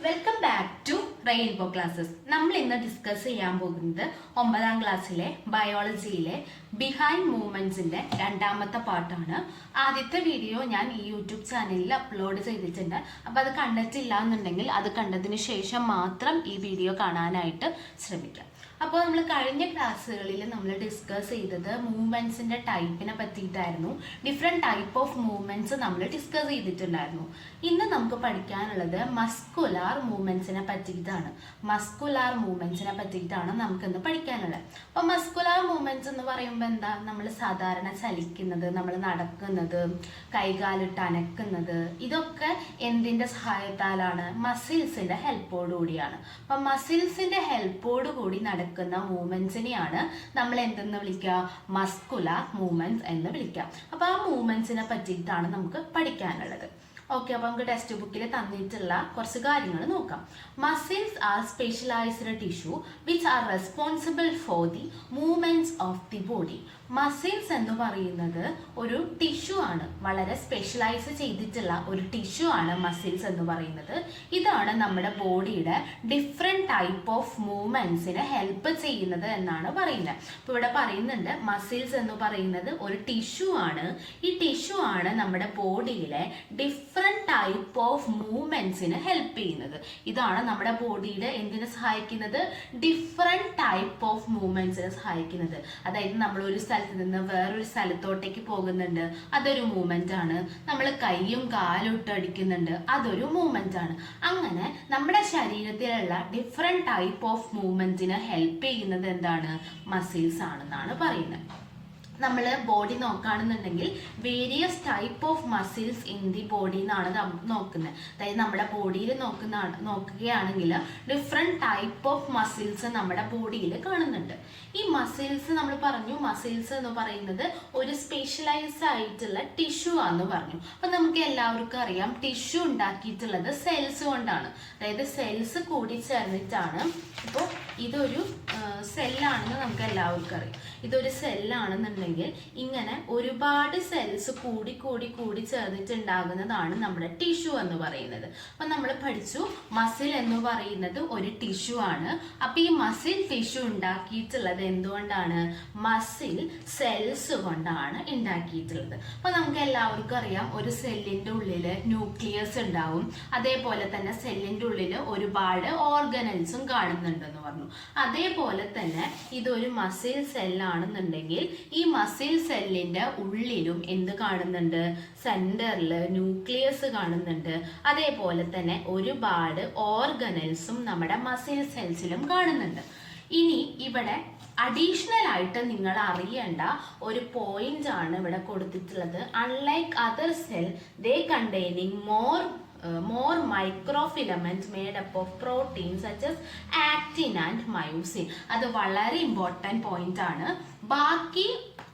Welcome back to rainbow classes. നമ്മൾ ഇന്ന് discuss ചെയ്യാൻ പോകുന്നത് 9ാം ക്ലാസ്സിലെ ബയോളജിയിലെ ബിഹൈൻഡ് മൂവ്മെന്റ്സിന്റെ രണ്ടാമത്തെ പാർട്ടാണ്. ആദ്യത്തെ വീഡിയോ ഞാൻ ഈ യൂട്യൂബ് ചാനലിൽ അപ്ലോഡ് ചെയ്തിട്ടുണ്ട്. അപ്പോൾ അത് കണ്ടിട്ടില്ല എന്നുണ്ടെങ്കിൽ അത് കണ്ടതിന് ശേഷം മാത്രം ഈ വീഡിയോ കാണാനായിട്ട് ശ്രമിക്കാം. അപ്പോൾ നമ്മൾ കഴിഞ്ഞ ക്ലാസ്സുകളിൽ നമ്മൾ ഡിസ്കസ് ചെയ്തത് മൂവ്മെന്റ്സിന്റെ ടൈപ്പിനെ പറ്റിയിട്ടായിരുന്നു. ഡിഫറെൻറ്റ് ടൈപ്പ് ഓഫ് മൂവ്മെന്റ്സ് നമ്മൾ ഡിസ്കസ് ചെയ്തിട്ടുണ്ടായിരുന്നു. ഇന്ന് നമുക്ക് പഠിക്കാനുള്ളത് മസ്കുലാർ മൂവ്മെന്റ്സിനെ പറ്റിയിട്ടാണ്. നമുക്കിന്ന് പഠിക്കാനുള്ളത്. അപ്പോൾ മസ്കുലാർ മൂവ്മെന്റ്സ് എന്ന് പറയുമ്പോൾ എന്താ? നമ്മൾ സാധാരണ ചലിക്കുന്നത്, നമ്മൾ നടക്കുന്നത്, കൈകാലിട്ട് അനക്കുന്നത്, ഇതൊക്കെ എന്തിന്റെ സഹായത്താലാണ്? മസിൽസിന്റെ ഹെൽപ്പോടുകൂടിയാണ്. അപ്പം മസിൽസിന്റെ ഹെൽപ്പോട് കൂടി നടക്കുന്ന മൂവ്മെന്റ്സിനെയാണ് നമ്മൾ എന്തെന്ന് വിളിക്കുക? മസ്കുലാർ മൂവ്മെന്റ്സ് എന്ന് വിളിക്കാം. അപ്പൊ ആ മൂവ്മെന്റ്സിനെ പറ്റിയിട്ടാണ് നമുക്ക് പഠിക്കാനുള്ളത്. ഓക്കെ, അപ്പൊ നമുക്ക് ടെക്സ്റ്റ് ബുക്കിൽ തന്നിട്ടുള്ള കുറച്ച് കാര്യങ്ങൾ നോക്കാം. Muscles R specialised tissue which are responsible for the movements of the body. Muscles എന്ന് പറയുന്നത് ഒരു ടിഷ്യൂ ആണ്, വളരെ സ്പെഷ്യലൈസ് ചെയ്തിട്ടുള്ള ഒരു ടിഷ്യൂ ആണ് മസിൽസ് എന്ന് പറയുന്നത്. ഇതാണ് നമ്മുടെ ബോഡിയുടെ ഡിഫറെൻറ്റ് ടൈപ്പ് ഓഫ് മൂവ്മെന്റ്സിനെ ഹെൽപ്പ് ചെയ്യുന്നത് എന്നാണ് പറയുന്നത്. അപ്പോൾ ഇവിടെ പറയുന്നുണ്ട് മസിൽസ് എന്ന് പറയുന്നത് ഒരു ടിഷ്യൂ ആണ്. ഈ ടിഷ്യൂ ആണ് നമ്മുടെ ബോഡിയിലെ ഡിഫറെൻറ്റ് ടൈപ്പ് ഓഫ് മൂവ്മെന്റ്സിന് ഹെൽപ്പ് ചെയ്യുന്നത്. ഇതാണ് നമ്മുടെ ബോഡിയുടെ എന്തിനെ സഹായിക്കുന്നത്? ഡിഫറെൻറ്റ് ടൈപ്പ് ഓഫ് മൂവ്മെന്റ്സിനെ സഹായിക്കുന്നത്. അതായത് നമ്മൾ ഒരു സ്ഥലത്ത് നിന്ന് വേറൊരു സ്ഥലത്തോട്ടേക്ക് പോകുന്നുണ്ട്, അതൊരു മൂവ്മെന്റ് ആണ്. നമ്മൾ കൈയും കാലും ഇട്ട് അടിക്കുന്നുണ്ട്, അതൊരു മൂവ്മെന്റ് ആണ്. അങ്ങനെ നമ്മുടെ ശരീരത്തിലുള്ള ഡിഫറെൻറ്റ് ടൈപ്പ് ഓഫ് മൂവ്മെന്റ്സിന് ഹെൽപ്പ് ചെയ്യുന്നത് എന്താണ്? മസിൽസ് ആണെന്നാണ് പറയുന്നത്. നമ്മൾ ബോഡി നോക്കുകയാണെന്നുണ്ടെങ്കിൽ various type of muscles in the body എന്നാണ് നോക്കുന്നത്. അതായത് നമ്മുടെ ബോഡിയിൽ നോക്കുകയാണെങ്കിൽ ഡിഫറെൻറ്റ് ടൈപ്പ് ഓഫ് മസിൽസ് നമ്മുടെ ബോഡിയിൽ കാണുന്നുണ്ട്. ഈ മസിൽസ് നമ്മൾ പറഞ്ഞു, മസിൽസ് എന്ന് പറയുന്നത് ഒരു സ്പെഷ്യലൈസ് ആയിട്ടുള്ള ടിഷ്യൂ ആണെന്ന് പറഞ്ഞു. അപ്പം നമുക്ക് എല്ലാവർക്കും അറിയാം ടിഷ്യൂ ഉണ്ടാക്കിയിട്ടുള്ളത് സെൽസ് കൊണ്ടാണ്. അതായത് സെൽസ് കൂടി ചേർന്നിട്ടാണ്. ഇപ്പോൾ ഇതൊരു സെല്ലാണെന്ന് നമുക്ക് എല്ലാവർക്കും അറിയാം. ഇതൊരു സെല്ലാണെന്നുണ്ടെങ്കിൽ ഇങ്ങനെ ഒരുപാട് സെൽസ് കൂടി ചേർന്നിട്ടുണ്ടാകുന്നതാണ് നമ്മുടെ ടിഷ്യൂ എന്ന് പറയുന്നത്. അപ്പം നമ്മൾ പഠിച്ചു മസിൽ എന്ന് പറയുന്നത് ഒരു ടിഷ്യൂ ആണ്. അപ്പം ഈ മസിൽ ടിഷ്യൂ ഉണ്ടാക്കിയിട്ടുള്ളത് എന്തുകൊണ്ടാണ്? മസിൽ സെൽസ് കൊണ്ടാണ് ഉണ്ടാക്കിയിട്ടുള്ളത്. അപ്പം നമുക്ക് എല്ലാവർക്കും അറിയാം ഒരു സെല്ലിൻ്റെ ഉള്ളിൽ ന്യൂക്ലിയസ് ഉണ്ടാവും. അതേപോലെ തന്നെ സെല്ലിൻ്റെ ഉള്ളിൽ ഒരുപാട് ഓർഗനൽസും കാണുന്നുണ്ടെന്ന് പറഞ്ഞു. അതേപോലെ തന്നെ ഇതൊരു മസിൽ സെല്ലാണെന്നുണ്ടെങ്കിൽ ഈ മസിൽ സെല്ലിന്റെ ഉള്ളിലും എന്ത് കാണുന്നുണ്ട്? സെന്ററിൽ ന്യൂക്ലിയസ് കാണുന്നുണ്ട്. അതേപോലെ തന്നെ ഒരുപാട് ഓർഗനൽസും നമ്മുടെ മസിൽ സെൽസിലും കാണുന്നുണ്ട്. ഇനി ഇവിടെ അഡീഷണൽ ആയിട്ട് നിങ്ങൾ അറിയേണ്ട ഒരു പോയിന്റ് ആണ് ഇവിടെ കൊടുത്തിട്ടുള്ളത്. Unlike other cell they containing more microfilaments made up of proteins such as actin and myosin. അത് വളരെ ഇമ്പോർട്ടൻറ്റ് പോയിന്റ് ആണ്. ബാക്കി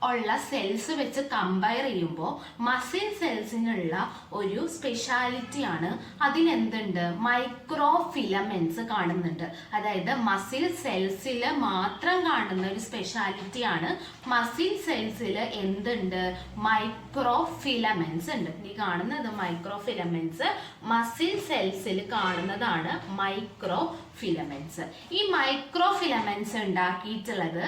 ഉള്ള സെൽസ് വെച്ച് കമ്പയർ ചെയ്യുമ്പോൾ മസിൽ സെൽസിനുള്ള ഒരു സ്പെഷ്യാലിറ്റി ആണ്. അതിലെന്തുണ്ട്? മൈക്രോ ഫിലമെന്റ്സ് കാണുന്നുണ്ട്. അതായത് മസിൽ സെൽസിൽ മാത്രം കാണുന്ന ഒരു സ്പെഷ്യാലിറ്റി ആണ്. മസിൽ സെൽസിൽ എന്തുണ്ട്? മൈക്രോ ഫിലമെന്റ്സ് ഉണ്ട്. ഈ കാണുന്നത് മൈക്രോ ഫിലമെന്റ്സ് മസിൽ സെൽസിൽ കാണുന്നതാണ് മൈക്രോ ഫിലമെന്റ്സ്. ഈ മൈക്രോ ഫിലമെന്റ്സ് ഉണ്ടാക്കിയിട്ടുള്ളത്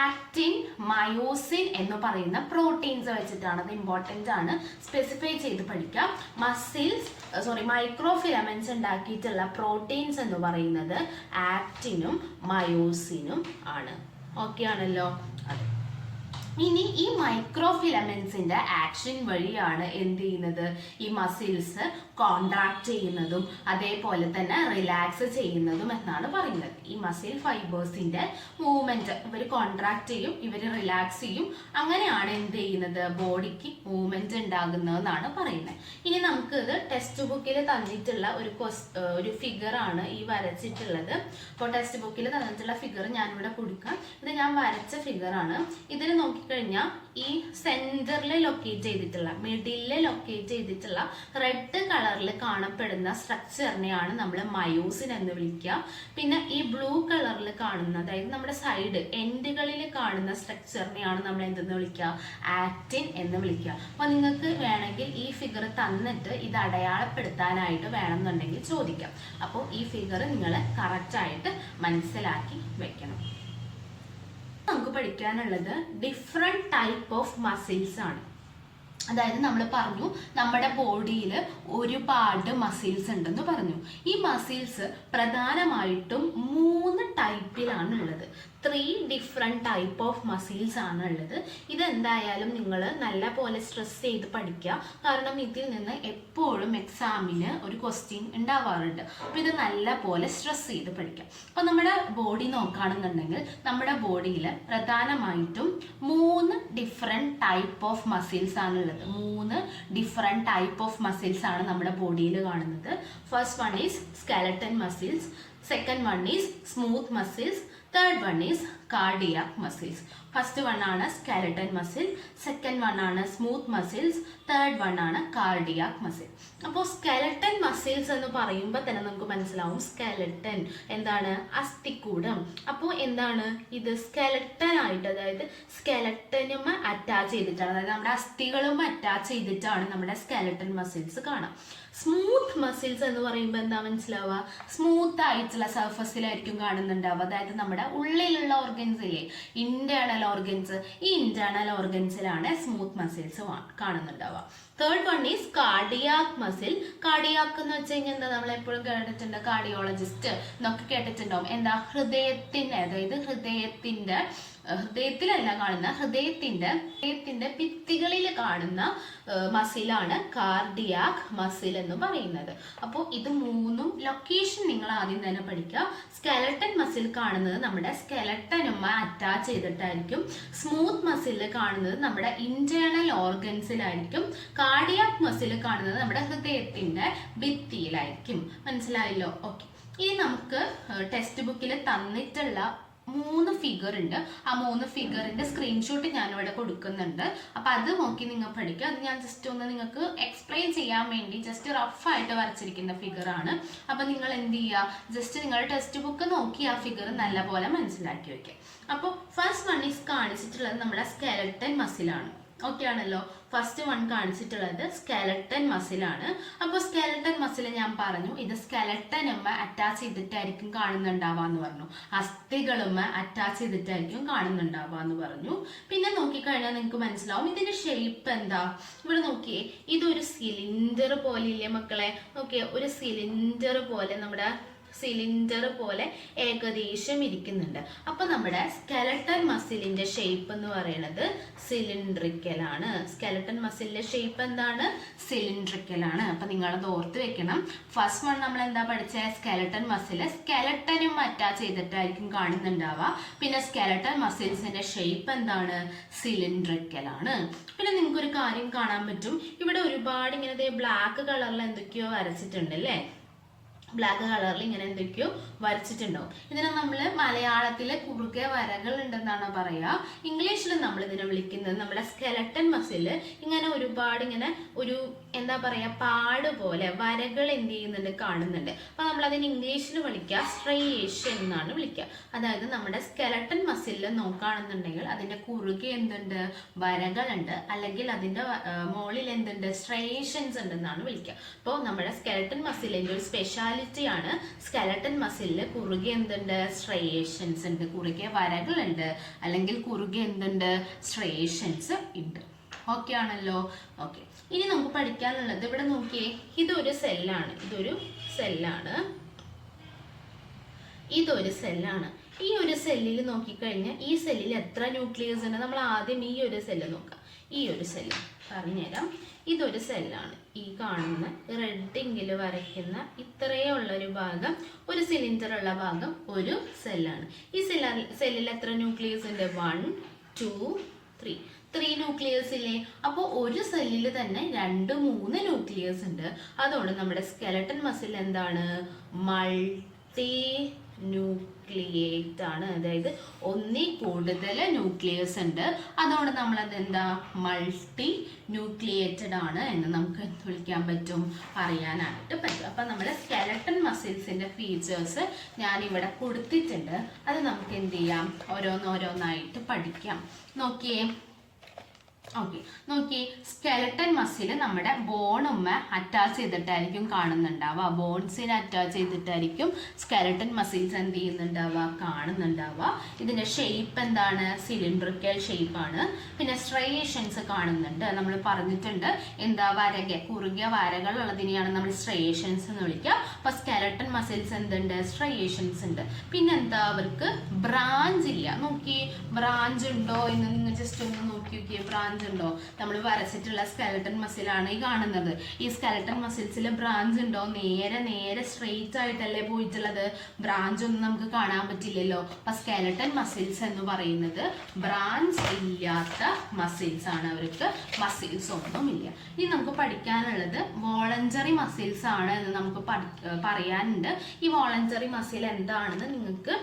ആക്റ്റിൻ, മയോസിൻ എന്ന് പറയുന്ന പ്രോട്ടീൻസ് വെച്ചിട്ടാണ്. അത് ഇമ്പോർട്ടൻ്റ് ആണ്, സ്പെസിഫൈ ചെയ്ത് പഠിക്കാം. മൈക്രോ ഫിലമെന്റ്സ് ഉണ്ടാക്കിയിട്ടുള്ള പ്രോട്ടീൻസ് എന്ന് പറയുന്നത് ആക്റ്റിനും മയോസിനും ആണ്. ഓക്കെ ആണല്ലോ? അതെ. ഇനി ഈ മൈക്രോ ഫിലമെന്റ്സിന്റെ ആക്ഷൻ വഴിയാണ് എന്ത് ചെയ്യുന്നത്? ഈ മസിൽസ് കോൺട്രാക്ട് ചെയ്യുന്നതും അതേപോലെ തന്നെ റിലാക്സ് ചെയ്യുന്നതും എന്നാണ് പറയുന്നത്. ഈ മസിൽ ഫൈബേഴ്സിന്റെ മൂവ്മെന്റ് ഇവർ കോൺട്രാക്ട് ചെയ്യും, ഇവർ റിലാക്സ് ചെയ്യും. അങ്ങനെയാണ് എന്ത് ചെയ്യുന്നത്? ബോഡിക്ക് മൂവ്മെന്റ് ഉണ്ടാകുന്നതെന്നാണ് പറയുന്നത്. ഇനി നമുക്ക് ഇത് ടെക്സ്റ്റ് ബുക്കിൽ തന്നിട്ടുള്ള ഒരു ഫിഗർ ആണ് ഈ വരച്ചിട്ടുള്ളത്. അപ്പോൾ ടെക്സ്റ്റ് ബുക്കിൽ തന്നിട്ടുള്ള ഫിഗർ ഞാനിവിടെ കൊടുക്കാം. ഇത് ഞാൻ വരച്ച ഫിഗർ ആണ്. ഇതിൽ നോക്കിക്കഴിഞ്ഞാൽ ഈ സെന്ററിൽ ലൊക്കേറ്റ് ചെയ്തിട്ടുള്ള, മിഡിലിൽ ലൊക്കേറ്റ് ചെയ്തിട്ടുള്ള റെഡ് കളർ കളറിൽ കാണപ്പെടുന്ന സ്ട്രക്ചറിനെയാണ് നമ്മൾ മയോസിൻ എന്ന് വിളിക്കുക. പിന്നെ ഈ ബ്ലൂ കളറിൽ കാണുന്ന, അതായത് നമ്മുടെ സൈഡ് എൻഡുകളിൽ കാണുന്ന സ്ട്രക്ചറിനെയാണ് നമ്മൾ എന്തെന്ന് വിളിക്കുക? ആക്റ്റിൻ എന്ന് വിളിക്കുക. അപ്പോൾ നിങ്ങൾക്ക് വേണമെങ്കിൽ ഈ ഫിഗർ തന്നിട്ട് ഇത് അടയാളപ്പെടുത്താനായിട്ട് വേണമെന്നുണ്ടെങ്കിൽ ചോദിക്കാം. അപ്പോൾ ഈ ഫിഗർ നിങ്ങൾ കറക്റ്റായിട്ട് മനസ്സിലാക്കി വെക്കണം. നമുക്ക് പഠിക്കാനുള്ളത് ഡിഫറെന്റ് ടൈപ്പ് ഓഫ് മസിൽസ് ആണ്. അതായത് നമ്മൾ പറഞ്ഞു നമ്മുടെ ബോഡിയിൽ ഒരുപാട് മസിൽസ് ഉണ്ടെന്ന് പറഞ്ഞു. ഈ മസിൽസ് പ്രധാനമായിട്ടും 3 ടൈപ്പിലാണ് ഉള്ളത്. 3 ഡിഫറെന്റ് ടൈപ്പ് ഓഫ് മസിൽസ് ആണ് ഉള്ളത്. ഇതെന്തായാലും നിങ്ങൾ നല്ല പോലെ സ്ട്രെസ് ചെയ്ത് പഠിക്കുക. കാരണം ഇതിൽ നിന്ന് എപ്പോഴും എക്സാമിന് ഒരു ക്വസ്റ്റ്യൻ ഉണ്ടാവാറുണ്ട്. അപ്പോൾ ഇത് നല്ല പോലെ സ്ട്രെസ് ചെയ്ത് പഠിക്കാം. അപ്പോൾ നമ്മുടെ ബോഡി നോക്കുകയാണെന്നുണ്ടെങ്കിൽ നമ്മുടെ ബോഡിയിൽ പ്രധാനമായിട്ടും 3 ഡിഫറെന്റ് ടൈപ്പ് ഓഫ് മസിൽസ് ആണുള്ളത്. 3 ഡിഫറെന്റ് ടൈപ്പ് ഓഫ് മസിൽസ് ആണ് നമ്മുടെ ബോഡിയിൽ കാണുന്നത്. First one is skeleton muscles, second one is smooth muscles, third one is cardiac muscles. First one ആണ് സ്കെലട്ടൻ മസിൽ, സെക്കൻഡ് വൺ ആണ് സ്മൂത്ത് മസിൽസ്, തേർഡ് വൺ ആണ് cardiac muscle. അപ്പോൾ skeleton muscles എന്ന് പറയുമ്പോൾ തന്നെ നമുക്ക് മനസ്സിലാവും സ്കെലട്ടൻ എന്താണ്? അസ്ഥിക്കൂടം. അപ്പോൾ എന്താണ് ഇത്? സ്കെലട്ടൻ ആയിട്ട്, അതായത് സ്കെലട്ടനും അറ്റാച്ച് ചെയ്തിട്ടാണ്, അതായത് നമ്മുടെ അസ്ഥികളും അറ്റാച്ച് ചെയ്തിട്ടാണ് നമ്മുടെ സ്കെലട്ടൻ മസിൽസ് കാണാം. സ്മൂത്ത് മസിൽസ് എന്ന് പറയുമ്പോൾ എന്താ മനസ്സിലാവുക? സ്മൂത്ത് ആയിട്ടുള്ള സർഫസിലായിരിക്കും കാണുന്നുണ്ടാവുക. അതായത് നമ്മുടെ ഉള്ളിലുള്ള ഓർഗൻസ് ഇല്ലേ, ഇന്റേണൽ ഓർഗൻസ്, ഈ ഇന്റേണൽ ഓർഗൻസിലാണ് സ്മൂത്ത് മസിൽസ് കാണുന്നുണ്ടാവുക. Third one is cardiac muscle. Cardiac എന്ന് വെച്ച് കഴിഞ്ഞാൽ എന്താ? നമ്മൾ എപ്പോഴും കേട്ടിട്ടുണ്ട്, കാർഡിയോളജിസ്റ്റ് എന്നൊക്കെ കേട്ടിട്ടുണ്ടാവും. എന്താ? ഹൃദയത്തിന്റെ, അതായത് ഹൃദയത്തിലല്ല കാണുന്ന, ഹൃദയത്തിന്റെ ഭിത്തികളിൽ കാണുന്ന മസിലാണ് കാർഡിയാക് മസിൽ എന്ന് പറയുന്നത്. അപ്പോൾ ഇത് 3 ലൊക്കേഷൻ നിങ്ങൾ ആദ്യം തന്നെ പഠിക്കുക. സ്കെലട്ടൻ മസിൽ കാണുന്നത് നമ്മുടെ സ്കെലട്ടനുമായി അറ്റാച്ച് ചെയ്തിട്ടായിരിക്കും. സ്മൂത്ത് മസിൽ കാണുന്നത് നമ്മുടെ ഇന്റേണൽ ഓർഗൻസിലായിരിക്കും. കാർഡിയാക് മസിൽ കാണുന്നത് നമ്മുടെ ഹൃദയത്തിന്റെ ഭിത്തിയിലായിരിക്കും. മനസ്സിലായല്ലോ? ഓക്കെ. ഇനി നമുക്ക് ടെക്സ്റ്റ് ബുക്കിൽ തന്നിട്ടുള്ള 3 ഫിഗർ ഉണ്ട്. ആ 3 ഫിഗറിന്റെ സ്ക്രീൻഷോട്ട് ഞാനിവിടെ കൊടുക്കുന്നുണ്ട്. അപ്പൊ അത് നോക്കി നിങ്ങൾ പഠിക്കുക. അത് ഞാൻ ജസ്റ്റ് ഒന്ന് നിങ്ങൾക്ക് എക്സ്പ്ലെയിൻ ചെയ്യാൻ വേണ്ടി ജസ്റ്റ് റഫായിട്ട് വരച്ചിരിക്കുന്ന ഫിഗർ ആണ്. അപ്പൊ നിങ്ങൾ എന്ത് ചെയ്യുക? ജസ്റ്റ് നിങ്ങളുടെ ടെക്സ്റ്റ് ബുക്ക് നോക്കി ആ ഫിഗർ നല്ലപോലെ മനസ്സിലാക്കി വെക്കുക. അപ്പോൾ ഫസ്റ്റ് വൺ ഈസ് കാണിച്ചിട്ടുള്ളത് നമ്മുടെ സ്കെലട്ടൻ മസിലാണ്. ഓക്കെ ആണല്ലോ? ഫസ്റ്റ് വൺ കാണിച്ചിട്ടുള്ളത് സ്കെലട്ടൻ മസിലാണ്. അപ്പോൾ സ്കെലട്ടൻ മസിൽ ഞാൻ പറഞ്ഞു, ഇത് സ്കെലട്ടനുമ്മ അറ്റാച്ച് ചെയ്തിട്ടായിരിക്കും കാണുന്നുണ്ടാവാന്ന് പറഞ്ഞു. അസ്ഥികളുമ്മ അറ്റാച്ച് ചെയ്തിട്ടായിരിക്കും കാണുന്നുണ്ടാവാന്ന് പറഞ്ഞു. പിന്നെ നോക്കിക്കഴിഞ്ഞാൽ നിങ്ങൾക്ക് മനസ്സിലാവും ഇതിന്റെ ഷേപ്പ് എന്താ. ഇവിടെ നോക്കിയേ, ഇതൊരു സിലിണ്ടർ പോലെ ഇല്ലേ മക്കളെ? നോക്കിയേ, ഒരു സിലിണ്ടർ പോലെ, നമ്മുടെ സിലിണ്ടർ പോലെ ഏകദേശം ഇരിക്കുന്നുണ്ട്. അപ്പൊ നമ്മുടെ സ്കെലട്ടൻ മസിലിന്റെ ഷേപ്പ് എന്ന് പറയുന്നത് സിലിണ്ട്രിക്കൽ ആണ്. സ്കെലട്ടൻ മസിലിന്റെ ഷേപ്പ് എന്താണ്? സിലിണ്ട്രിക്കൽ ആണ്. അപ്പൊ നിങ്ങളത് ഓർത്ത് വെക്കണം. ഫസ്റ്റ് വൺ നമ്മൾ എന്താ പഠിച്ചത്? സ്കെലട്ടൻ മസിൽ സ്കെലട്ടനും അറ്റാച്ച് ചെയ്തിട്ടായിരിക്കും കാണുന്നുണ്ടാവുക. പിന്നെ സ്കെലട്ടൻ മസിൽസിന്റെ ഷേപ്പ് എന്താണ്? സിലിണ്ട്രിക്കൽ ആണ്. പിന്നെ നിങ്ങൾക്ക് ഒരു കാര്യം കാണാൻ പറ്റും, ഇവിടെ ഒരുപാട് ഇങ്ങനെ ബ്ലാക്ക് കളറിൽ എന്തൊക്കെയോ വരച്ചിട്ടുണ്ട് അല്ലേ? ബ്ലാക്ക് കളറിൽ ഇങ്ങനെ എന്തൊക്കെയോ വരച്ചിട്ടുണ്ടാവും. ഇതിനെ നമ്മൾ മലയാളത്തിലെ കുറുകെ വരകൾ ഉണ്ടെന്നാണ് പറയുക. ഇംഗ്ലീഷിൽ നമ്മൾ ഇതിനെ വിളിക്കുന്നത് നമ്മുടെ സ്കെലട്ടൻ മസിൽ ഇങ്ങനെ ഒരുപാട് ഇങ്ങനെ ഒരു എന്താ പറയുക, പാട് പോലെ വരകൾ എന്ത് ചെയ്യുന്നുണ്ട്? കാണുന്നുണ്ട്. അപ്പൊ നമ്മൾ അതിന് ഇംഗ്ലീഷിൽ വിളിക്കുക സ്ട്രയേഷൻ എന്നാണ് വിളിക്കുക. അതായത് നമ്മുടെ സ്കെലട്ടൻ മസിലിൽ നോക്കുകയാണെന്നുണ്ടെങ്കിൽ അതിന്റെ കുറുകെ എന്തുണ്ട്? വരകളുണ്ട്. അല്ലെങ്കിൽ അതിന്റെ മുകളിൽ എന്തുണ്ട്? സ്ട്രയേഷൻസ് ഉണ്ടെന്നാണ് വിളിക്കുക. അപ്പോൾ നമ്മുടെ സ്കെലട്ടൻ മസിലിന്റെ ഒരു സ്പെഷ്യാലിറ്റി ആണ് സ്കെലട്ടൻ മസിലില് കുറുകെ എന്തുണ്ട്? സ്ട്രയേഷൻസ് ഉണ്ട്, കുറുകെ വരകളുണ്ട്, അല്ലെങ്കിൽ കുറുകെ എന്തുണ്ട്? സ്ട്രയേഷൻസ് ഉണ്ട്. ഓക്കെ ആണല്ലോ? ഓക്കെ. ഇനി നമുക്ക് പഠിക്കാനുള്ളത് ഇവിടെ നോക്കിയേ, ഇതൊരു സെല്ലാണ്, ഇതൊരു സെല്ലാണ്. ഈ ഒരു സെല്ലിൽ നോക്കിക്കഴിഞ്ഞാൽ ഈ സെല്ലിൽ എത്ര ന്യൂക്ലിയസ് ഉണ്ട്? നമ്മൾ ആദ്യം ഈ ഒരു സെല്ല് നോക്കാം. ഈ ഒരു സെല്ല് പറഞ്ഞുതരാം. ഇതൊരു സെല്ലാണ്. ഈ കാണുന്ന റെഡിങ്ങിൽ വരയ്ക്കുന്ന ഇത്രയേ ഉള്ളൊരു ഭാഗം, ഒരു സിലിണ്ടർ ഉള്ള ഭാഗം ഒരു സെല്ലാണ്. ഈ സെല്ലിൽ എത്ര ന്യൂക്ലിയസ് ഉണ്ട്? 1 2 3 ന്യൂക്ലിയസ് ഇല്ലേ? അപ്പോൾ ഒരു സെല്ലിൽ തന്നെ 2 3 ന്യൂക്ലിയസ് ഉണ്ട്. അതുകൊണ്ട് നമ്മുടെ സ്കെലട്ടൻ മസിൽ എന്താണ്? മൾട്ടി ന്യൂക്ലിയേറ്റ് ആണ്. അതായത് ഒന്നിൽ കൂടുതൽ ന്യൂക്ലിയസ് ഉണ്ട്, അതുകൊണ്ട് നമ്മളത് എന്താ മൾട്ടി ന്യൂക്ലിയേറ്റഡ് ആണ് എന്ന് നമുക്ക് വിളിക്കാൻ പറ്റും, പറയാനായിട്ട് പറ്റും. അപ്പം നമ്മുടെ സ്കെലട്ടൻ മസിൽസിൻ്റെ ഫീച്ചേഴ്സ് ഞാനിവിടെ കൊടുത്തിട്ടുണ്ട്. അത് നമുക്ക് എന്ത് ചെയ്യാം, ഓരോന്നോരോന്നായിട്ട് പഠിക്കാം. നോക്കിയേ, ഓക്കെ, നോക്കി, സ്കെലട്ടൻ മസിൽ നമ്മുടെ ബോണുമ്മ അറ്റാച്ച് ചെയ്തിട്ടായിരിക്കും കാണുന്നുണ്ടാവുക. ബോൺസിനെ അറ്റാച്ച് ചെയ്തിട്ടായിരിക്കും സ്കെലട്ടൻ മസിൽസ് എന്ത് ചെയ്യുന്നുണ്ടാവുക, കാണുന്നുണ്ടാവുക. ഇതിൻ്റെ ഷേപ്പ് എന്താണ്, സിലിണ്ടറിക്കൽ ഷേപ്പാണ്. പിന്നെ സ്ട്രയേഷൻസ് കാണുന്നുണ്ട്. നമ്മൾ പറഞ്ഞിട്ടുണ്ട് എന്താ, കുറുകിയ വരകളുള്ളതിനെയാണ് നമ്മൾ സ്ട്രയേഷൻസ് എന്ന് വിളിക്കുക. അപ്പോൾ സ്കെലട്ടൻ മസിൽസ് എന്തുണ്ട്, സ്ട്രയേഷൻസ് ഉണ്ട്. പിന്നെന്താ, അവർക്ക് ബ്രാഞ്ച് ഇല്ല. നോക്കി, ബ്രാഞ്ച് ഉണ്ടോ എന്ന് നിങ്ങൾ ജസ്റ്റ് ഒന്ന് നോക്കി നോക്കിയേ. ബ്രാഞ്ച് ഉണ്ടോ, നമ്മൾ വരച്ചിട്ടുള്ള സ്കെലട്ടൻ മസിലാണ് ഈ കാണുന്നത്. ഈ സ്കെലട്ടൻ മസിൽസിൽ ബ്രാഞ്ച് ഉണ്ടോ, നേരെ സ്ട്രെയിറ്റ് ആയിട്ടല്ലേ പോയിട്ടുള്ളത്, ബ്രാഞ്ച് ഒന്നും നമുക്ക് കാണാൻ പറ്റില്ലല്ലോ. അപ്പൊ സ്കെലട്ടൻ മസിൽസ് എന്ന് പറയുന്നത് ബ്രാഞ്ച് ഇല്ലാത്ത മസിൽസ് ആണ്, അവർക്ക് മസിൽസ് ഒന്നുമില്ല. ഇനി നമുക്ക് പഠിക്കാനുള്ളത് വോളണ്ടറി മസിൽസ് ആണ് എന്ന് നമുക്ക് പറയാനുണ്ട്. ഈ വോളണ്ടറി മസിൽ എന്താണെന്ന് നിങ്ങൾക്ക്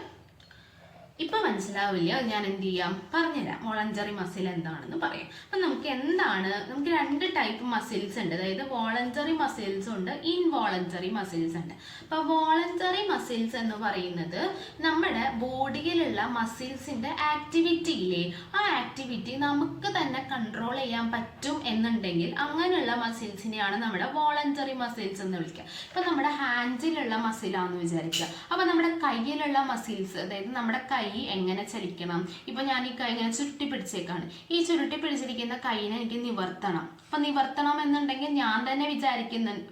ഇപ്പൊ മനസ്സിലാവില്ല, ഞാൻ എന്ത് ചെയ്യാം, പറഞ്ഞുതരാം. വോളണ്ടറി മസിൽ എന്താണെന്ന് പറയാം. അപ്പം നമുക്ക് രണ്ട് ടൈപ്പ് മസിൽസ് ഉണ്ട്. അതായത് വോളണ്ടറി മസിൽസ് ഉണ്ട്, ഇൻവോളണ്ടറി മസിൽസ് ഉണ്ട്. അപ്പൊ വോളണ്ടറി മസിൽസ് എന്ന് പറയുന്നത് നമ്മുടെ ബോഡിയിലുള്ള മസിൽസിന്റെ ആക്ടിവിറ്റി ഇല്ലേ, ആ ആക്ടിവിറ്റി നമുക്ക് തന്നെ കൺട്രോൾ ചെയ്യാൻ പറ്റും എന്നുണ്ടെങ്കിൽ അങ്ങനെയുള്ള മസിൽസിനെയാണ് നമ്മുടെ വോളണ്ടറി മസിൽസ് എന്ന് വിളിക്കുക. ഇപ്പൊ നമ്മുടെ ഹാൻഡിലുള്ള മസിലാന്ന് വിചാരിക്കുക. അപ്പൊ നമ്മുടെ കയ്യിലുള്ള മസിൽസ്, അതായത് നമ്മുടെ കൈ എങ്ങനെ ചലിക്കണം. ഇപ്പൊ ഞാൻ ഈ കൈ ഇങ്ങനെ ചുരുട്ടി പിടിച്ചേക്കാണ്. ഈ ചുരുട്ടി പിടിച്ചിരിക്കുന്ന കൈനെ എനിക്ക് നിവർത്തണം. അപ്പൊ നിവർത്തണം എന്നുണ്ടെങ്കിൽ ഞാൻ തന്നെ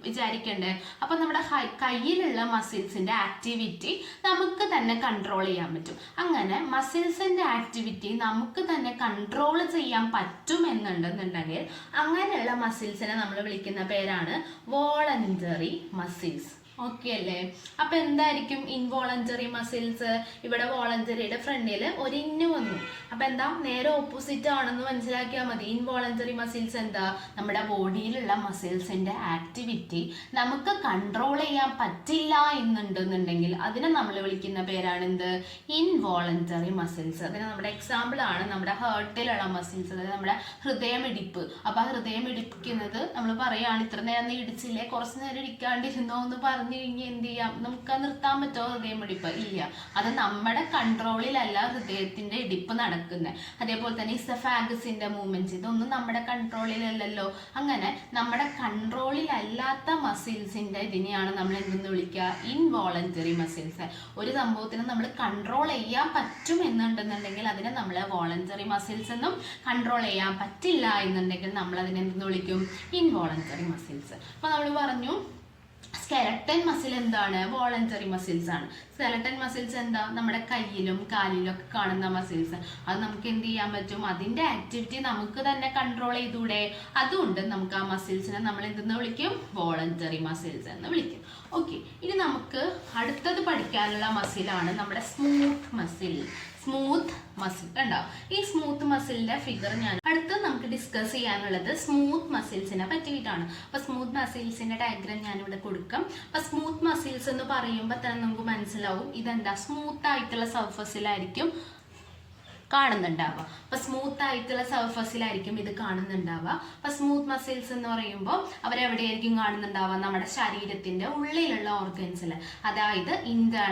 വിചാരിക്കണ്ടേ. അപ്പൊ നമ്മുടെ കയ്യിലുള്ള മസിൽസിന്റെ ആക്ടിവിറ്റി നമുക്ക് തന്നെ കൺട്രോൾ ചെയ്യാൻ പറ്റും. അങ്ങനെ മസിൽസിന്റെ ആക്ടിവിറ്റി നമുക്ക് തന്നെ കൺട്രോൾ ചെയ്യാൻ പറ്റും എന്നുണ്ടെന്നുണ്ടെങ്കിൽ അങ്ങനെയുള്ള മസിൽസിനെ നമ്മൾ വിളിക്കുന്ന പേരാണ് വോളണ്ടറി മസിൽസ്. ഓക്കെ അല്ലേ. അപ്പൊ എന്തായിരിക്കും ഇൻവോളണ്ടറി മസിൽസ്? ഇവിടെ വോളണ്ടറിയുടെ ഫ്രണ്ടിൽ ഒരു ഇന്ന് വന്നു. അപ്പൊ എന്താ, നേരെ ഓപ്പോസിറ്റ് ആണെന്ന് മനസ്സിലാക്കിയാൽ മതി. ഇൻവോളണ്ടറി മസിൽസ് എന്താ, നമ്മുടെ ബോഡിയിലുള്ള മസിൽസിന്റെ ആക്ടിവിറ്റി നമുക്ക് കൺട്രോൾ ചെയ്യാൻ പറ്റില്ല എന്നുണ്ടെന്നുണ്ടെങ്കിൽ അതിനെ നമ്മൾ വിളിക്കുന്ന പേരാണ് എന്ത്, ഇൻവോളണ്ടറി മസിൽസ്. അതിന് നമ്മുടെ എക്സാമ്പിൾ ആണ് നമ്മുടെ ഹേർട്ടിലുള്ള മസിൽസ്, അതായത് നമ്മുടെ ഹൃദയമിടിപ്പ്. അപ്പൊ ആ ഹൃദയമിടിപ്പിക്കുന്നത് നമ്മൾ പറയുകയാണ്, ഇത്ര നേരം ഇടിച്ചില്ലേ, കുറച്ച് നേരം ഇടിക്കാണ്ടിരുന്നോ എന്ന് പറഞ്ഞു കഴിഞ്ഞാൽ എന്ത് ചെയ്യാം, നമുക്ക് നിർത്താൻ പറ്റുമോ ഹൃദയമിടിപ്പ്? ഇല്ല. അത് നമ്മുടെ കൺട്രോളിലല്ല ഹൃദയത്തിന്റെ ഇടിപ്പ് നടക്കുന്നത്. അതേപോലെ തന്നെ ഇസഫാഗസിന്റെ മൂവ്മെന്റ്സ്, ഇതൊന്നും നമ്മുടെ കൺട്രോളിലല്ലല്ലോ. അങ്ങനെ നമ്മുടെ കൺട്രോളിലല്ലാത്ത മസിൽസിന്റെ ഇതിനെയാണ് നമ്മൾ എന്തെന്ന് വിളിക്കുക, ഇൻവോളണ്ടറി മസിൽസ്. ഒരു സംഭവത്തിന് നമ്മൾ കൺട്രോൾ ചെയ്യാൻ പറ്റും എന്നുണ്ടെന്നുണ്ടെങ്കിൽ അതിനെ നമ്മൾ വോളണ്ടറി മസിൽസ് എന്നും, കൺട്രോൾ ചെയ്യാൻ പറ്റില്ല എന്നുണ്ടെങ്കിൽ നമ്മൾ അതിനെ എന്തെന്ന് വിളിക്കും, ഇൻവോളണ്ടറി മസിൽസ്. അപ്പൊ നമ്മൾ പറഞ്ഞു സ്കെലട്ടൻ മസിൽ എന്താണ്, വോളണ്ടറി മസിൽസ് ആണ്. സ്കെലട്ടൻ മസിൽസ് എന്താ, നമ്മുടെ കയ്യിലും കാലിലും ഒക്കെ കാണുന്ന മസിൽസ്. അത് നമുക്ക് എന്ത് ചെയ്യാൻ പറ്റും, അതിന്റെ ആക്ടിവിറ്റി നമുക്ക് തന്നെ കൺട്രോൾ ചെയ്തൂടെ. അതുകൊണ്ട് നമുക്ക് ആ മസിൽസിനെ നമ്മൾ എന്തെന്ന് വിളിക്കും, വോളണ്ടറി മസിൽസ് എന്ന് വിളിക്കും. ഓക്കെ, ഇനി നമുക്ക് അടുത്തത് പഠിക്കാനുള്ള മസിലാണ് നമ്മുടെ സ്മൂത്ത് മസിൽ. സ്മൂത്ത് മസിൽ കണ്ടോ, ഈ സ്മൂത്ത് മസിലിന്റെ ഫിഗർ ഞാൻ അടുത്ത് നമുക്ക് ഡിസ്കസ് ചെയ്യാനുള്ളത് സ്മൂത്ത് മസിൽസിനെ പറ്റിയിട്ടാണ്. അപ്പൊ സ്മൂത്ത് മസിൽസിന്റെ ഡയഗ്രാം ഞാനിവിടെ കൊടുക്കാം. അപ്പൊ സ്മൂത്ത് മസിൽസ് എന്ന് പറയുമ്പോൾ തന്നെ നമുക്ക് മനസ്സിലാവും ഇതെന്താ, സ്മൂത്ത് ആയിട്ടുള്ള സർഫസിലായിരിക്കും കാണുന്നുണ്ടാവുക. അപ്പൊ സ്മൂത്ത് ആയിട്ടുള്ള സർഫസിലായിരിക്കും ഇത് കാണുന്നുണ്ടാവുക. അപ്പൊ സ്മൂത്ത് മസിൽസ് എന്ന് പറയുമ്പോൾ അവരെവിടെയായിരിക്കും കാണുന്നുണ്ടാവുക, നമ്മുടെ ശരീരത്തിന്റെ ഉള്ളിലുള്ള ഓർഗൻസിൽ. അതായത്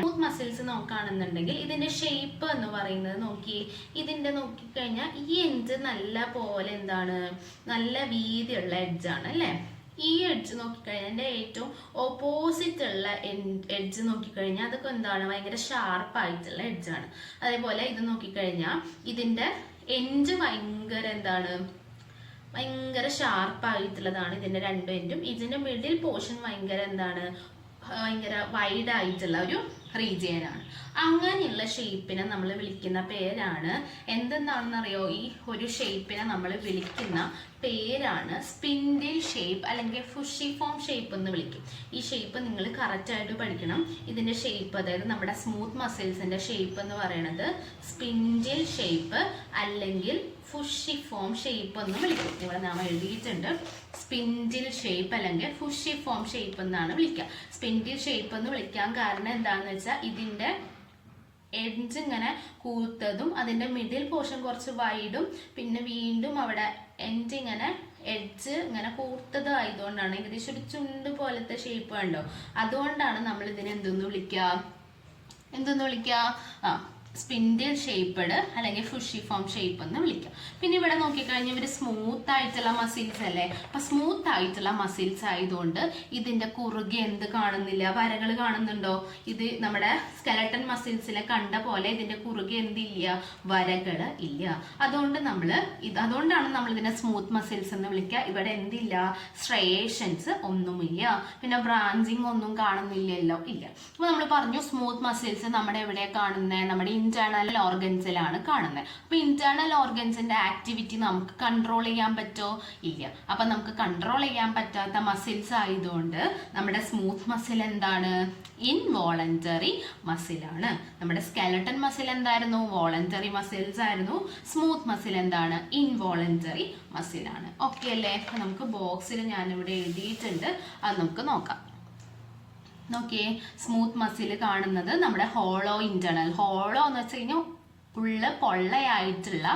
സ്മൂത്ത് മസിൽസ് നോക്കുകയാണെന്നുണ്ടെങ്കിൽ ഇതിന്റെ ഷേപ്പ് എന്ന് പറയുന്നത് നോക്കി, ഇതിന്റെ നോക്കിക്കഴിഞ്ഞാൽ ഈ എഡ്ജ് നല്ല പോലെ എന്താണ്, നല്ല വീതിയുള്ള എഡ്ജാണ് അല്ലേ. ഈ എഡ്ജ് നോക്കിക്കഴിഞ്ഞാൽ എൻ്റെ ഏറ്റവും ഓപ്പോസിറ്റ് ഉള്ള എഡ്ജ് നോക്കിക്കഴിഞ്ഞാൽ അതൊക്കെ എന്താണ്, ഭയങ്കര ഷാർപ്പായിട്ടുള്ള എഡ്ജാണ്. അതേപോലെ ഇത് നോക്കിക്കഴിഞ്ഞാൽ ഇതിൻ്റെ എൻഡ് ഭയങ്കര എന്താണ്, ഭയങ്കര ഷാർപ്പായിട്ടുള്ളതാണ് ഇതിൻ്റെ രണ്ടും എൻഡും. ഇതിൻ്റെ മിഡിൽ പോർഷൻ ഭയങ്കര എന്താണ്, ഭയങ്കര വൈഡ് ആയിട്ടുള്ള ഒരു റീജിയനാണ്. അങ്ങനെയുള്ള ഷേപ്പിനെ നമ്മൾ വിളിക്കുന്ന പേരാണ് എന്തെന്നാണെന്നറിയോ, ഈ ഒരു ഷേപ്പിനെ നമ്മൾ വിളിക്കുന്ന പേരാണ് സ്പിൻഡിൽ ഷേപ്പ് അല്ലെങ്കിൽ ഫുഷിഫോം ഷേപ്പ് എന്ന് വിളിക്കും. ഈ ഷേപ്പ് നിങ്ങൾ കറക്റ്റായിട്ട് പഠിക്കണം. ഇതിൻ്റെ ഷേപ്പ്, അതായത് നമ്മുടെ സ്മൂത്ത് മസിൽസിൻ്റെ ഷേപ്പ് എന്ന് പറയുന്നത് സ്പിൻഡിൽ ഷേപ്പ് അല്ലെങ്കിൽ ഫുഷിഫോം ഷേപ്പ് എന്ന് വിളിക്കും. ഇവിടെ നാം എഴുതിയിട്ടുണ്ട് സ്പിൻഡിൽ ഷേപ്പ് അല്ലെങ്കിൽ ഫുഷിഫോം ഷേപ്പ് എന്നാണ് വിളിക്കുക. സ്പിൻഡിൽ ഷേപ്പ് എന്ന് വിളിക്കാൻ കാരണം എന്താണെന്ന് വെച്ചാൽ ഇതിൻ്റെ എഡ്ജ് ഇങ്ങനെ കൂർത്തതും അതിൻ്റെ മിഡിൽ പോർഷൻ കുറച്ച് വൈഡും പിന്നെ വീണ്ടും അവിടെ എൻഡ് ഇങ്ങനെ എഡ്ജ് ഇങ്ങനെ കൂർത്തത് ആയതുകൊണ്ടാണ്, ഏകദേശം ഒരു ചുണ്ട് പോലത്തെ ഷേപ്പ് കണ്ടോ, അതുകൊണ്ടാണ് നമ്മൾ ഇതിനെ എന്തെന്ന് വിളിക്കുക സ്പിൻഡിൽ ഷേപ്പ്ഡ് അല്ലെങ്കിൽ ഫുഷിഫോം ഷേപ്പ് എന്ന് വിളിക്കാം. പിന്നെ ഇവിടെ നോക്കിക്കഴിഞ്ഞാൽ ഇവർ സ്മൂത്ത് ആയിട്ടുള്ള മസിൽസ് അല്ലേ, അപ്പൊ സ്മൂത്ത് ആയിട്ടുള്ള മസിൽസ് ആയതുകൊണ്ട് ഇതിന്റെ കുറുകെ എന്ത് കാണുന്നില്ല, വരകൾ കാണുന്നുണ്ടോ? ഇത് നമ്മുടെ സ്കെലട്ടൻ മസിൽസിലെ കണ്ട പോലെ ഇതിന്റെ കുറുകെ എന്തില്ല, വരകൾ ഇല്ല. അതുകൊണ്ടാണ് നമ്മൾ ഇതിനെ സ്മൂത്ത് മസിൽസ് എന്ന് വിളിക്കുക. ഇവിടെ എന്തില്ല, സ്ട്രയേഷൻസ് ഒന്നുമില്ല, പിന്നെ ബ്രാഞ്ചിങ് ഒന്നും കാണുന്നില്ലല്ലോ, ഇല്ല. അപ്പൊ നമ്മൾ പറഞ്ഞു സ്മൂത്ത് മസിൽസ് നമ്മുടെ എവിടെ കാണുന്നത്, നമ്മുടെ ഇന്റേണൽ ഓർഗൻസിലാണ് കാണുന്നത്. അപ്പൊ ഇന്റേണൽ ഓർഗൻസിന്റെ ആക്ടിവിറ്റി നമുക്ക് കൺട്രോൾ ചെയ്യാൻ പറ്റോ? ഇല്ല. അപ്പൊ നമുക്ക് കൺട്രോൾ ചെയ്യാൻ പറ്റാത്ത മസിൽസ് ആയതുകൊണ്ട് നമ്മുടെ സ്മൂത്ത് മസിൽ എന്താണ്, ഇൻവോളണ്ടറി മസിലാണ്. നമ്മുടെ സ്കെലട്ടൻ മസിൽ എന്തായിരുന്നു, വോളണ്ടറി മസിൽസ് ആയിരുന്നു. സ്മൂത്ത് മസിൽ എന്താണ്, ഇൻവോളണ്ടറി മസിലാണ്. ഓക്കെ അല്ലേ? അപ്പൊ നമുക്ക് ബോക്സിൽ ഞാനിവിടെ എഴുതിയിട്ടുണ്ട്, അത് നമുക്ക് നോക്കാം. നോക്കിയേ, സ്മൂത്ത് മസിൽ കാണുന്നത് നമ്മുടെ ഹോളോ ഇന്റേണൽ, ഹോളോ എന്ന് വെച്ച് കഴിഞ്ഞാൽ ഉള്ള പൊള്ളയായിട്ടുള്ള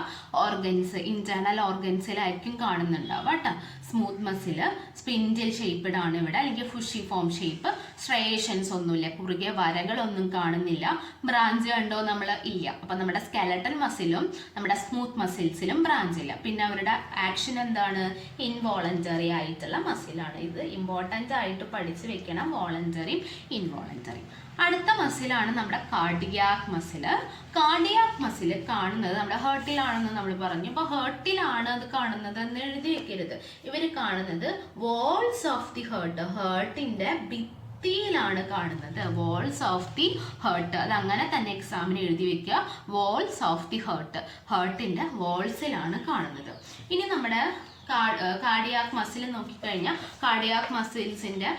ഓർഗൻസ്, ഇന്റേണൽ ഓർഗൻസിലായിരിക്കും കാണുന്നുണ്ടാവുക കേട്ടോ. സ്മൂത്ത് മസിൽ സ്പിൻഡിൽ ഷേപ്പ്ഡ് ആണ് ഇവിടെ, അല്ലെങ്കിൽ ഫുഷിഫോം ഷേപ്പ്. സ്ട്രയേഷൻസ് ഒന്നുമില്ല, കുറുകെ വരകളൊന്നും കാണുന്നില്ല. ബ്രാഞ്ച് കണ്ടോ നമ്മൾ, ഇല്ല. അപ്പൊ നമ്മുടെ സ്കെലട്ടൻ മസിലും നമ്മുടെ സ്മൂത്ത് മസിൽസിലും ബ്രാഞ്ച് ഇല്ല. പിന്നെ അവരുടെ ആക്ഷൻ എന്താണ്, ഇൻവോളണ്ടറി ആയിട്ടുള്ള മസിലാണ്. ഇത് ഇമ്പോർട്ടൻ്റ് ആയിട്ട് പഠിച്ചു വെക്കണം, വോളണ്ടറിയും ഇൻവോളണ്ടറിയും. അടുത്ത മസിലാണ് നമ്മുടെ കാർഡിയാക് മസിൽ. കാർഡിയാക് മസിൽ കാണുന്നത് നമ്മുടെ ഹേർട്ടിലാണെന്ന് നമ്മൾ പറഞ്ഞു. അപ്പൊ ഹേർട്ടിലാണ് അത് കാണുന്നത് എന്ന് എഴുതി വെക്കരുത്. ഇവര് കാണുന്നത് വാൾസ് ഓഫ് ദി ഹേർട്ട്, ഹേർട്ടിന്റെ ഭിത്തിയിലാണ് കാണുന്നത്. വാൾസ് ഓഫ് ദി ഹേർട്ട്, അത് അങ്ങനെ തന്നെ എക്സാമിന് എഴുതി വെക്കുക. വാൾസ് ഓഫ് ദി ഹേർട്ട്, ഹേർട്ടിന്റെ വാൾസിലാണ് കാണുന്നത്. ഇനി നമ്മുടെ കാർഡിയാക് മസിൽ നോക്കിക്കഴിഞ്ഞാൽ കാർഡിയാക് മസിൽസിന്റെ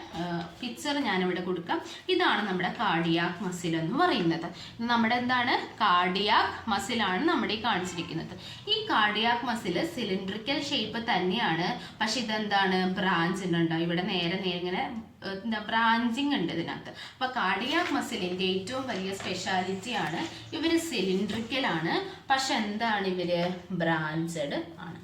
പിക്ചർ ഞാനിവിടെ കൊടുക്കാം. ഇതാണ് നമ്മുടെ കാർഡിയാക് മസിൽ എന്ന് പറയുന്നത്. നമ്മുടെ എന്താണ്, കാർഡിയാക് മസിലാണ് നമ്മുടെ ഈ കാണിച്ചിരിക്കുന്നത്. ഈ കാർഡിയാക് മസിൽ സിലിണ്ടറിക്കൽ ഷേപ്പ് തന്നെയാണ്, പക്ഷെ ഇതെന്താണ്, ബ്രാഞ്ച് ഉണ്ടോ ഇവിടെ നേരെ ഇങ്ങനെ ബ്രാഞ്ചിങ് ഉണ്ട് ഇതിനകത്ത്. അപ്പൊ കാർഡിയാക് മസിലിന്റെ ഏറ്റവും വലിയ സ്പെഷ്യാലിറ്റി ആണ് ഇവര് സിലിണ്ടറിക്കൽ ആണ്, പക്ഷെ എന്താണ്, ഇവര് ബ്രാഞ്ചഡ് ആണ്.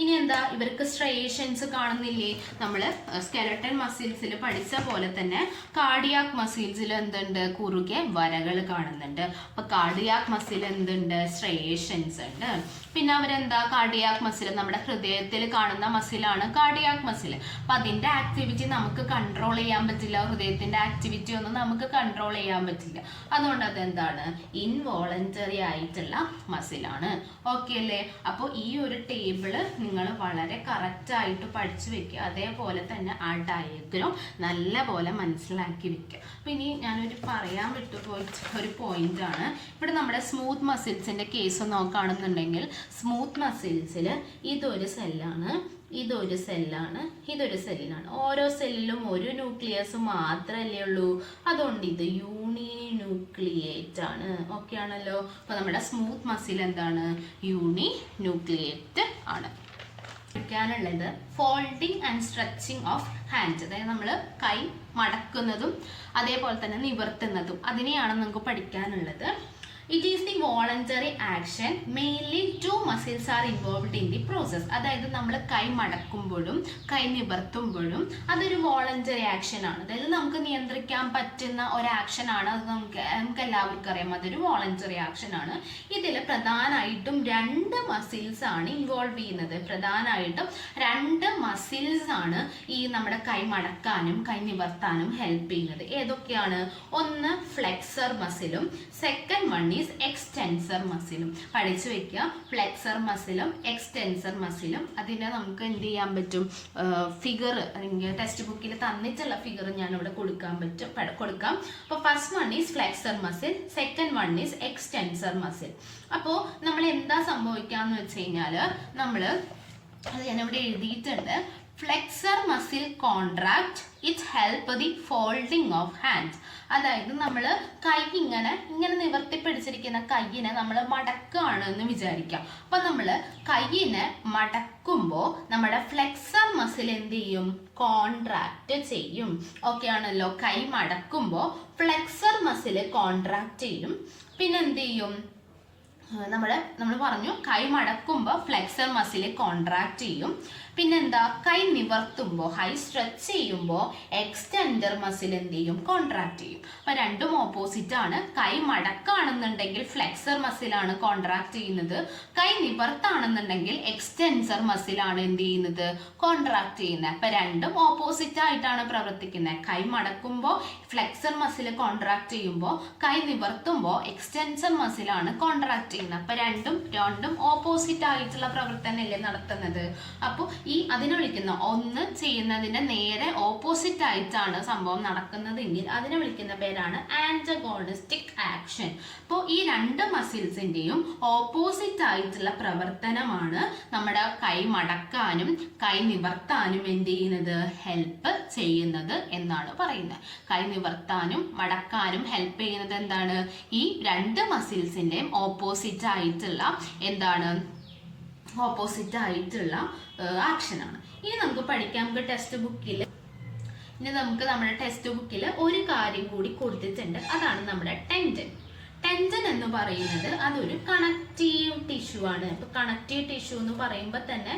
ഇനി എന്താ, ഇവർക്ക് സ്ട്രയേഷൻസ് കാണുന്നില്ലേ? നമ്മൾ സ്കെലട്ടൻ മസിൽസിൽ പഠിച്ച പോലെ തന്നെ കാർഡിയാക് മസിൽസിൽ എന്തുണ്ട്, കുറുകെ വരകൾ കാണുന്നുണ്ട്. അപ്പൊ കാർഡിയാക് മസിൽ എന്തുണ്ട്, സ്ട്രയേഷൻസ് ഉണ്ട്. പിന്നെ അവരെന്താ, കാർഡിയാക് മസിൽ നമ്മുടെ ഹൃദയത്തിൽ കാണുന്ന മസിലാണ് കാർഡിയാക് മസിൽ. അപ്പൊ അതിന്റെ ആക്ടിവിറ്റി നമുക്ക് കൺട്രോൾ ചെയ്യാൻ പറ്റില്ല, ഹൃദയത്തിന്റെ ആക്ടിവിറ്റി ഒന്നും നമുക്ക് കൺട്രോൾ ചെയ്യാൻ പറ്റില്ല. അതുകൊണ്ട് അതെന്താണ്, ഇൻവോളണ്ടറി ആയിട്ടുള്ള മസിലാണ്. ഓക്കെ അല്ലേ? അപ്പോൾ ഈ ഒരു ടേബിള് നിങ്ങൾ വളരെ കറക്റ്റ് ആയിട്ട് പഠിച്ചു വെക്കുക. അതേപോലെ തന്നെ ആ ഡയഗ്രം നല്ല പോലെ മനസ്സിലാക്കി വെക്കുക. അപ്പൊ ഇനി ഞാനൊരു പറയാൻ വിട്ടുപോയിട്ട് ഒരു പോയിന്റ് ആണ്. ഇവിടെ നമ്മുടെ സ്മൂത്ത് മസിൽസിന്റെ കേസ് നോക്കുകയാണെന്നുണ്ടെങ്കിൽ സ്മൂത്ത് മസിൽസിൽ ഇതൊരു സെല്ലാണ്, ഇതൊരു സെല്ലാണ്, ഇതൊരു സെല്ലിനാണ്. ഓരോ സെല്ലിലും ഒരു ന്യൂക്ലിയസ് മാത്രമല്ലേ ഉള്ളൂ. അതുകൊണ്ട് ഇത് യൂണിന്യൂക്ലിയേറ്റ് ആണ്. ഓക്കെ ആണല്ലോ? അപ്പൊ നമ്മുടെ സ്മൂത്ത് മസിൽ എന്താണ്, യൂണിന്യൂക്ലിയേറ്റ് ആണ്. പഠിക്കാനുള്ളത് folding and stretching of hand, അതായത് നമ്മൾ കൈ മടക്കുന്നതും അതേപോലെ തന്നെ നിവർത്തുന്നതും, അതിനെയാണ് നമുക്ക് പഠിക്കാനുള്ളത്. It is the voluntary action. Mainly two muscles are involved in the process. അതായത് നമ്മൾ കൈ മടക്കുമ്പോഴും കൈ നിവർത്തുമ്പോഴും അതൊരു വോളണ്ടറി ആക്ഷൻ ആണ്. അതായത് നമുക്ക് നിയന്ത്രിക്കാൻ പറ്റുന്ന ഒരു ആക്ഷൻ ആണ്. അത് നമുക്ക് എല്ലാവർക്കും അറിയാം, അതൊരു വോളണ്ടറി ആക്ഷൻ ആണ്. ഇതിൽ പ്രധാനമായിട്ടും രണ്ട് മസിൽസ് ആണ് ഇൻവോൾവ് ചെയ്യുന്നത്. പ്രധാനമായിട്ടും രണ്ട് മസിൽസ് ആണ് ഈ നമ്മുടെ കൈ മടക്കാനും കൈ നിവർത്താനും ഹെൽപ്പ് ചെയ്യുന്നത്. ഏതൊക്കെയാണ്? ഒന്ന് ഫ്ലെക്സർ മസിലും സെക്കൻഡ് വൺ എക്സ്റ്റെൻസർ മസിലും. പഠിച്ചു വെക്കുക, ഫ്ലെക്സർ മസിലും എക്സ്റ്റെൻസർ മസിലും. അതിനെ നമുക്ക് എന്ത് ചെയ്യാൻ പറ്റും, ഫിഗർ അല്ലെങ്കിൽ ടെക്സ്റ്റ് ബുക്കിൽ തന്നിട്ടുള്ള ഫിഗർ ഞാൻ ഇവിടെ കൊടുക്കാം. അപ്പോൾ first one is flexor muscle, second one is extensor muscle. അപ്പോൾ നമ്മൾ എന്താ സംഭവിക്കാന്ന് വെച്ച് കഴിഞ്ഞാൽ അത് ഞാനിവിടെ എഴുതിയിട്ടുണ്ട്. Flexor muscle contract, it help the folding of hands. അതായത് നമ്മൾ കൈ ഇങ്ങനെ നിവർത്തി പിടിച്ചിരിക്കുന്ന കൈയിനെ നമ്മൾ മടക്കുകയാണ് എന്ന് വിചാരിക്കാം. അപ്പൊ നമ്മൾ കൈയിനെ മടക്കുമ്പോൾ നമ്മുടെ ഫ്ലെക്സർ മസിൽ എന്ത് ചെയ്യും, കോൺട്രാക്ട് ചെയ്യും. ഓക്കെ ആണല്ലോ? കൈ മടക്കുമ്പോൾ ഫ്ലെക്സർ മസിൽ കോൺട്രാക്ട് ചെയ്യും. പിന്നെ എന്ത് ചെയ്യും, നമ്മൾ പറഞ്ഞു കൈ മടക്കുമ്പോൾ ഫ്ലെക്സർ മസിൽ കോൺട്രാക്ട് ചെയ്യും. പിന്നെന്താ, കൈ നിവർത്തുമ്പോൾ ഹൈ സ്ട്രെച്ച് ചെയ്യുമ്പോൾ എക്സ്റ്റെൻഡർ മസിൽ എന്ത് ചെയ്യും, കോൺട്രാക്ട് ചെയ്യും. അപ്പൊ രണ്ടും ഓപ്പോസിറ്റ് ആണ്. കൈ മടക്കാണെന്നുണ്ടെങ്കിൽ ഫ്ലെക്സർ മസിലാണ് കോൺട്രാക്ട് ചെയ്യുന്നത്. കൈ നിവർത്താണെന്നുണ്ടെങ്കിൽ എക്സ്റ്റെൻസർ മസിലാണ് എന്ത് ചെയ്യുന്നത്, കോൺട്രാക്ട് ചെയ്യുന്നത്. അപ്പൊ രണ്ടും ഓപ്പോസിറ്റ് ആയിട്ടാണ് പ്രവർത്തിക്കുന്നത്. കൈ മടക്കുമ്പോൾ ഫ്ലെക്സർ മസിൽ കോൺട്രാക്ട് ചെയ്യുമ്പോൾ, കൈ നിവർത്തുമ്പോൾ എക്സ്റ്റെൻസർ മസിലാണ് കോൺട്രാക്ട് ചെയ്യുന്നത്. അപ്പൊ രണ്ടും ഓപ്പോസിറ്റ് ആയിട്ടുള്ള പ്രവർത്തനമല്ലേ നടത്തുന്നത്. അപ്പോൾ അതിനെ വിളിക്കുന്ന, ഒന്ന് ചെയ്യുന്നതിന്റെ നേരെ ഓപ്പോസിറ്റ് ആയിട്ടാണ് സംഭവം നടക്കുന്നതെങ്കിൽ അതിനെ വിളിക്കുന്ന പേരാണ് ആന്റഗോണിസ്റ്റിക് ആക്ഷൻ. അപ്പോൾ ഈ രണ്ട് മസിൽസിന്റെയും ഓപ്പോസിറ്റ് ആയിട്ടുള്ള പ്രവർത്തനമാണ് നമ്മുടെ കൈ മടക്കാനും കൈ നിവർത്താനും എന്ത് ചെയ്യുന്നത്, ഹെൽപ്പ് ചെയ്യുന്നത് എന്നാണ് പറയുന്നത്. കൈ നിവർത്താനും മടക്കാനും ഹെൽപ്പ് ചെയ്യുന്നത് എന്താണ്, ഈ രണ്ട് മസിൽസിന്റെയും ഓപ്പോസിറ്റ് ആയിട്ടുള്ള ആക്ഷനാണ്. ഇനി നമുക്ക് പഠിക്കാം. നമ്മുടെ ടെക്സ്റ്റ് ബുക്കിൽ ഒരു കാര്യം കൂടി കൊടുത്തിട്ടുണ്ട്. അതാണ് നമ്മുടെ ടെൻഡൻ. ടെൻഡൻ എന്ന് പറയുന്നത് അതൊരു കണക്റ്റീവ് ടിഷ്യൂ ആണ്. ഇപ്പൊ കണക്റ്റീവ് ടിഷ്യൂ എന്ന് പറയുമ്പോൾ തന്നെ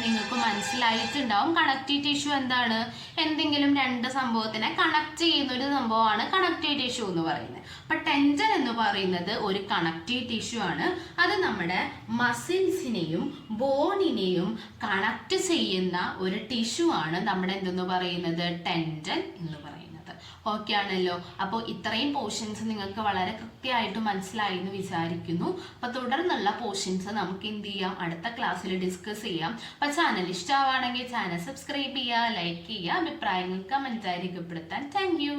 നിങ്ങൾക്ക് മനസ്സിലായിട്ടുണ്ടാവും കണക്റ്റീവ് ടിഷ്യൂ എന്താണ്. എന്തെങ്കിലും രണ്ട് സംഭവത്തിനെ കണക്ട് ചെയ്യുന്ന ഒരു സംഭവമാണ് കണക്റ്റീവ് ടിഷ്യൂ എന്ന് പറയുന്നത്. അപ്പൊ ടെൻഡൻ എന്ന് പറയുന്നത് ഒരു കണക്റ്റീവ് ടിഷ്യൂ ആണ്. അത് നമ്മുടെ മസിൽസിനെയും ബോണിനെയും കണക്ട് ചെയ്യുന്ന ഒരു ടിഷ്യൂ ആണ് നമ്മുടെ എന്തെന്ന് പറയുന്നത്, ടെൻഡൻ എന്ന് പറയുന്നത്. ഓക്കെ ആണല്ലോ. അപ്പോൾ ഇത്രയും പോർഷൻസ് നിങ്ങൾക്ക് വളരെ കൃത്യമായിട്ട് മനസ്സിലായി എന്ന് വിചാരിക്കുന്നു. അപ്പൊ തുടർന്നുള്ള പോർഷൻസ് നമുക്ക് എന്ത് ചെയ്യാം, അടുത്ത ക്ലാസ്സിൽ ഡിസ്കസ് ചെയ്യാം. അപ്പൊ ചാനൽ ഇഷ്ടമാണെങ്കിൽ ചാനൽ സബ്സ്ക്രൈബ് ചെയ്യുക, ലൈക്ക് ചെയ്യുക, അഭിപ്രായങ്ങൾ കമന്റായി രേഖപ്പെടുത്താൻ. Thank you.